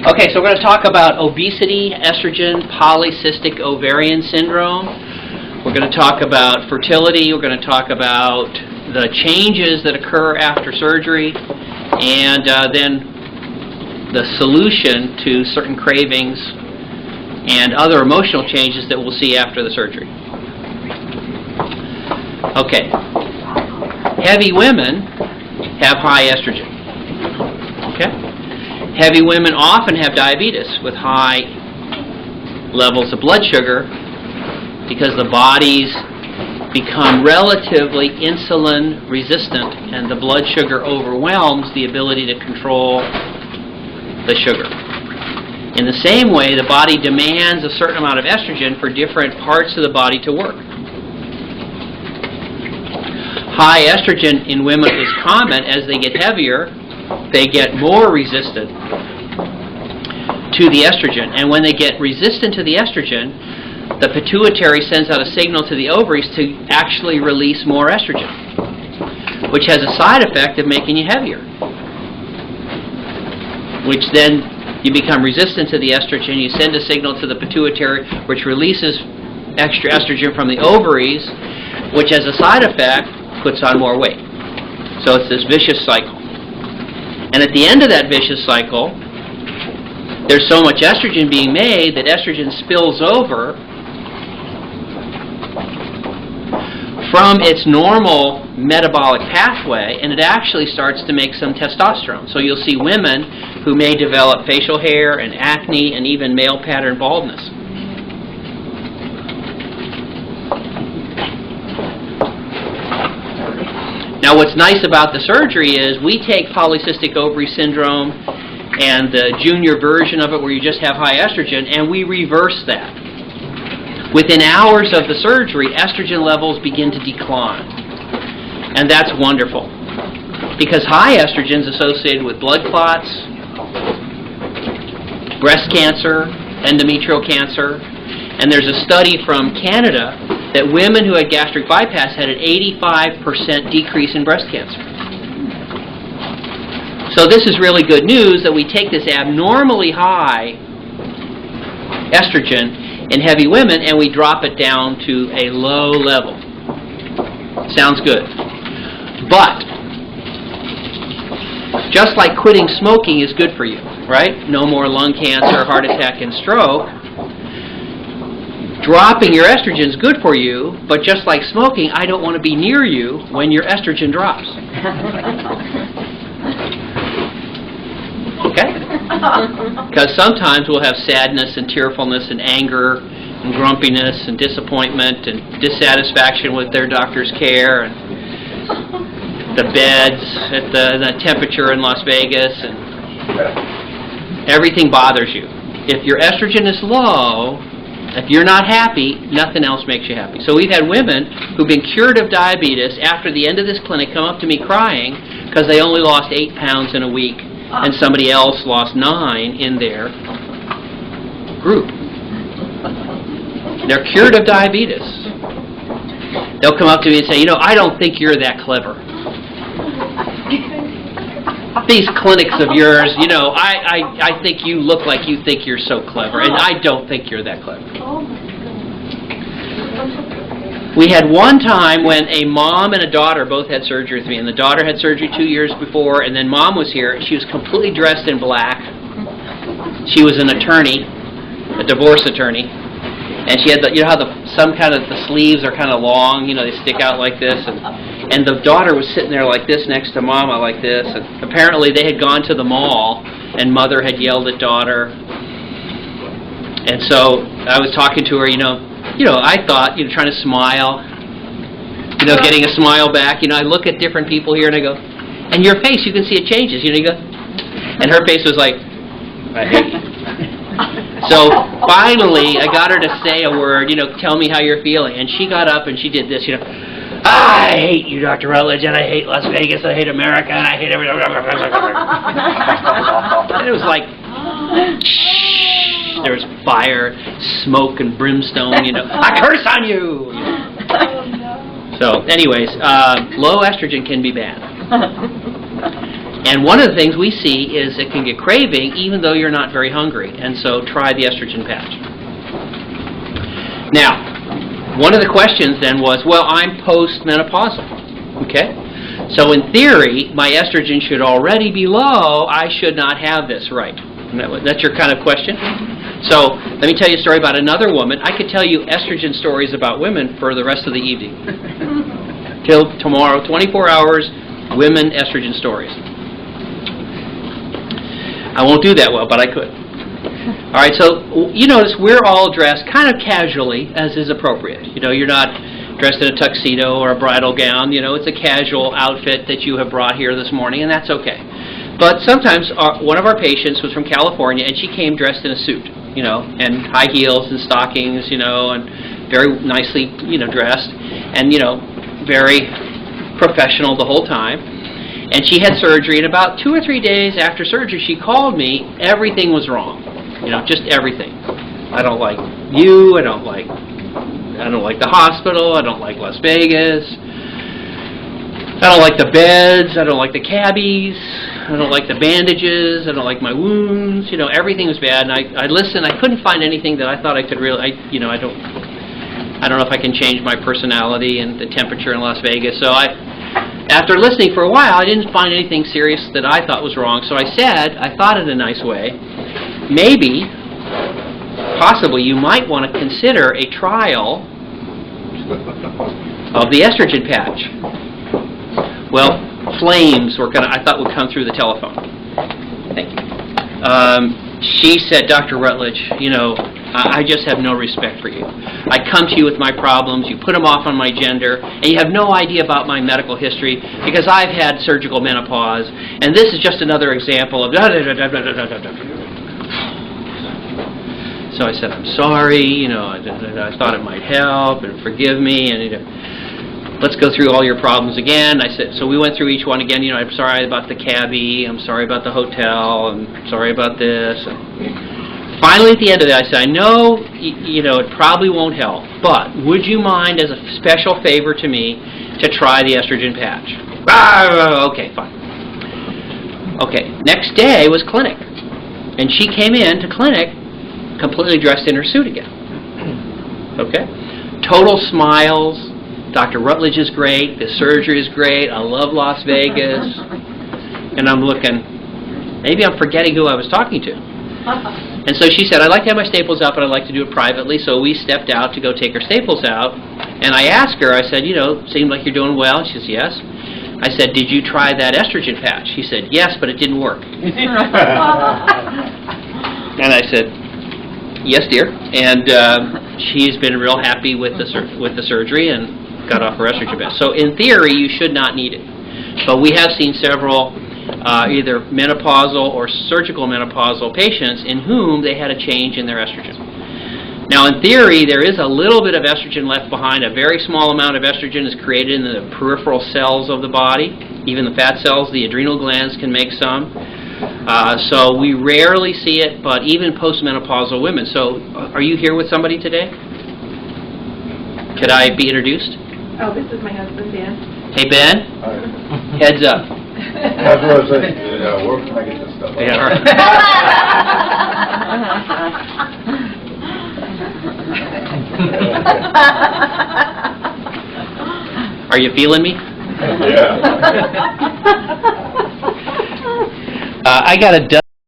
Okay, so we're going to talk about obesity, estrogen, polycystic ovarian syndrome. We're going to talk about fertility. We're going to talk about the changes that occur after surgery, and then the solution to certain cravings and other emotional changes that we'll see after the surgery. Okay. Heavy women have high estrogen. Okay? Heavy women often have diabetes with high levels of blood sugar because the bodies become relatively insulin resistant and the blood sugar overwhelms the ability to control the sugar. In the same way, the body demands a certain amount of estrogen for different parts of the body to work. High estrogen in women is common. As they get heavier, they get more resistant to the estrogen. And when they get resistant to the estrogen, the pituitary sends out a signal to the ovaries to actually release more estrogen, which has a side effect of making you heavier. Which then you become resistant to the estrogen, you send a signal to the pituitary, which releases extra estrogen from the ovaries, which as a side effect puts on more weight. So it's this vicious cycle. And at the end of that vicious cycle, there's so much estrogen being made that estrogen spills over from its normal metabolic pathway, and it actually starts to make some testosterone. So you'll see women who may develop facial hair and acne and even male pattern baldness. Now what's nice about the surgery is we take polycystic ovary syndrome and the junior version of it where you just have high estrogen, and we reverse that. Within hours of the surgery, estrogen levels begin to decline. And that's wonderful. Because high estrogen is associated with blood clots, breast cancer, endometrial cancer, and there's a study from Canada that women who had gastric bypass had an 85% decrease in breast cancer. So this is really good news that we take this abnormally high estrogen in heavy women and we drop it down to a low level. Sounds good. But just like quitting smoking is good for you, right? No more lung cancer, heart attack, and stroke. Dropping your estrogen is good for you, but just like smoking, I don't want to be near you when your estrogen drops. Okay? Because sometimes we'll have sadness and tearfulness and anger and grumpiness and disappointment and dissatisfaction with their doctor's care and the beds at the temperature in Las Vegas, and everything bothers you. If your estrogen is low, if you're not happy, nothing else makes you happy. So we've had women who've been cured of diabetes after the end of this clinic come up to me crying because they only lost 8 pounds in a week and somebody else lost 9 in their group. They're cured of diabetes. They'll come up to me and say, you know, I don't think you're that clever. These clinics of yours, you know, I think you look like you think you're so clever, and I don't think you're that clever. We had one time when a mom and a daughter both had surgery with me, and the daughter had surgery 2 years before, and then mom was here. She was completely dressed in black. She was an attorney, a divorce attorney, and she had the, you know how the sleeves are kind of long, you know, they stick out like this, and the daughter was sitting there like this next to mama like this, and apparently they had gone to the mall, and mother had yelled at daughter, and so I was talking to her, you know, I thought, you know, trying to smile, you know, getting a smile back, you know, I look at different people here and I go, and your face, you can see it changes, you know, you go, and her face was like, I hate you. So finally, I got her to say a word, you know, tell me how you're feeling, and she got up and she did this, you know, I hate you, Dr. Rutledge, and I hate Las Vegas, and I hate America, and I hate everything. And it was like, there was fire, smoke, and brimstone, you know. I curse on you! So, anyways, low estrogen can be bad. And one of the things we see is it can get craving even though you're not very hungry. And so try the estrogen patch. Now, one of the questions then was, well, I'm postmenopausal. Okay? So in theory, my estrogen should already be low. I should not have this, right? That's your kind of question? So let me tell you a story about another woman. I could tell you estrogen stories about women for the rest of the evening. Till tomorrow, 24 hours, women estrogen stories. I won't do that well, but I could. All right, so you notice we're all dressed kind of casually, as is appropriate. You know, you're not dressed in a tuxedo or a bridal gown. You know, it's a casual outfit that you have brought here this morning, and that's okay. But sometimes one of our patients was from California, and she came dressed in a suit, you know, and high heels and stockings, you know, and very nicely, you know, dressed, and, you know, very professional the whole time. And she had surgery, and about 2 or 3 days after surgery, she called me. Everything was wrong, you know, just everything. I don't like you. I don't like the hospital. I don't like Las Vegas. I don't like the beds. I don't like the cabbies. I don't like the bandages. I don't like my wounds. You know, everything was bad. And I listened. I couldn't find anything that I thought I could really. I don't know if I can change my personality and the temperature in Las Vegas. So after listening for a while, I didn't find anything serious that I thought was wrong. So I said, I thought in a nice way, maybe, possibly, you might want to consider a trial of the estrogen patch. Well, flames were I thought would come through the telephone. Thank you. She said, Dr. Rutledge, you know, I just have no respect for you. I come to you with my problems, you put them off on my gender, and you have no idea about my medical history because I've had surgical menopause, and this is just another example of da da da da da da da da. So I said, I'm sorry, you know, I thought it might help, and forgive me, and let's go through all your problems again. I said, so we went through each one again. You know, I'm sorry about the cabbie, I'm sorry about the hotel, I'm sorry about this. Finally, at the end of it, I said, I know, you know, it probably won't help, but would you mind, as a special favor to me, to try the estrogen patch? Okay, fine. Okay, next day was clinic, and she came in to clinic completely dressed in her suit again. Okay? Total smiles. Dr. Rutledge is great. The surgery is great. I love Las Vegas. And I'm looking, maybe I'm forgetting who I was talking to. And so she said, I'd like to have my staples out, but I'd like to do it privately. So we stepped out to go take her staples out. And I asked her, I said, you know, seemed like you're doing well. She says, yes. I said, did you try that estrogen patch? She said, yes, but it didn't work. And I said, yes, dear. And she's been real happy with the surgery and got off her estrogen patch. So in theory, you should not need it. But we have seen several either menopausal or surgical menopausal patients in whom they had a change in their estrogen. Now, in theory, there is a little bit of estrogen left behind. A very small amount of estrogen is created in the peripheral cells of the body. Even the fat cells, the adrenal glands can make some. So we rarely see it, but even postmenopausal women. So are you here with somebody today? Could I be introduced? Oh, this is my husband, Ben. Hey, Ben. Hi. Heads up. That's what I was saying. Yeah, where can I get this stuff? Yeah, all right. Are you feeling me? Yeah. I got a